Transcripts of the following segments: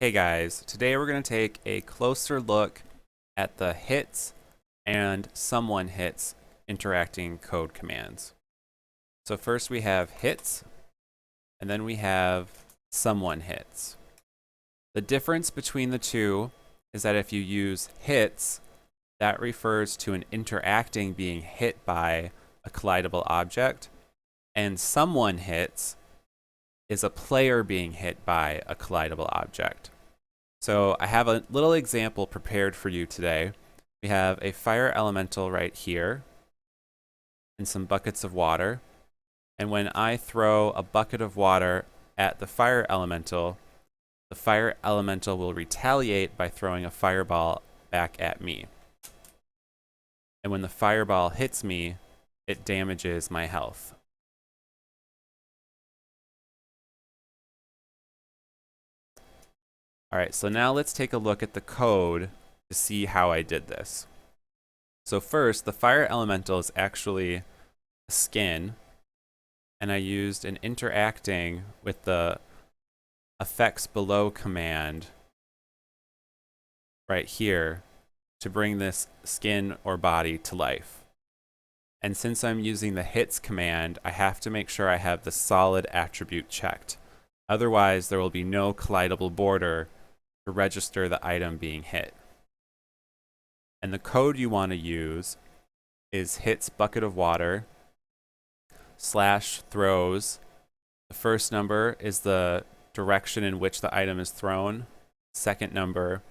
Hey guys, today we're going to take a closer look at the hits and someone hits interacting code commands. So first we have hits, and then we have someone hits. The difference between the two is that if you use hits, that refers to an interacting being hit by a collidable object, and someone hits is a player being hit by a collidable object. So I have a little example prepared for you today. We have a fire elemental right here and some buckets of water. And when I throw a bucket of water at the fire elemental will retaliate by throwing a fireball back at me. And when the fireball hits me, it damages my health. All right, so now let's take a look at the code to see how I did this. So first, the fire elemental is actually a skin, and I used an interacting with the effects below command right here to bring this skin or body to life. And since I'm using the hits command, I have to make sure I have the solid attribute checked. Otherwise, there will be no collidable border to register the item being hit. And the code you want to use is hits bucket of water / throws. The first number is the direction in which the item is thrown. Second number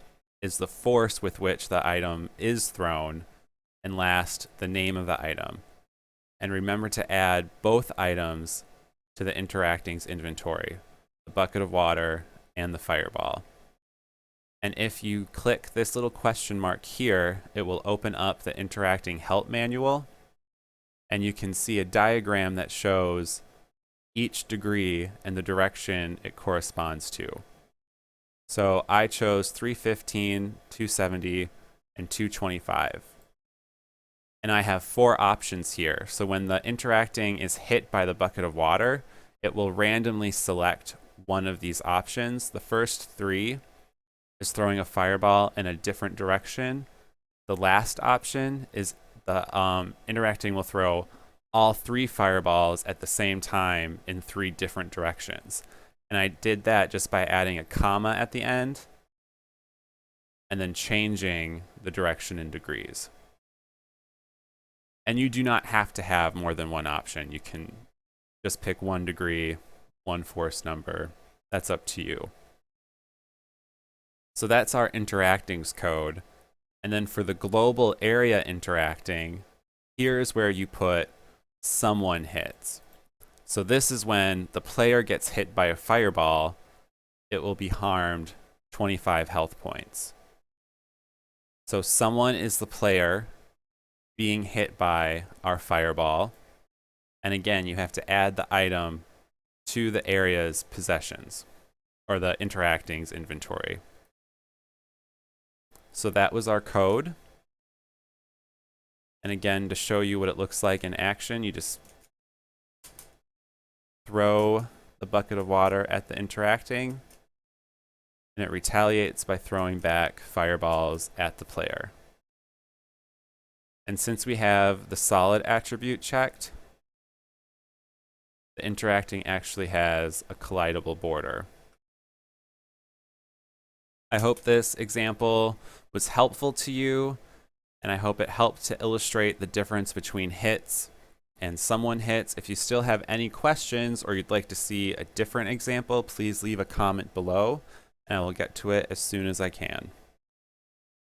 is the force with which the item is thrown. And last, the name of the item. And remember to add both items to the interacting's inventory, the bucket of water and the fireball. And if you click this little question mark here, it will open up the interacting help manual. And you can see a diagram that shows each degree and the direction it corresponds to. So I chose 315, 270, and 225. And I have 4 options here. So when the interacting is hit by the bucket of water, it will randomly select one of these options. The first 3 is throwing a fireball in a different direction. The last option is the interacting will throw all 3 fireballs at the same time in 3 different directions. And I did that just by adding a comma at the end and then changing the direction in degrees. And you do not have to have more than one option. You can just pick 1 degree, 1 force number. That's up to you. So that's our interactings code. And then for the global area interacting, here's where you put someone hits. So this is when the player gets hit by a fireball, it will be harmed 25 health points. So someone is the player being hit by our fireball. And again, you have to add the item to the area's possessions or the interacting's inventory. So that was our code. And again, to show you what it looks like in action, you just throw the bucket of water at the interacting, and it retaliates by throwing back fireballs at the player. And since we have the solid attribute checked, the interacting actually has a collidable border. I hope this example was helpful to you, and I hope it helped to illustrate the difference between hits and someone hits. If you still have any questions or you'd like to see a different example, please leave a comment below, and I will get to it as soon as I can.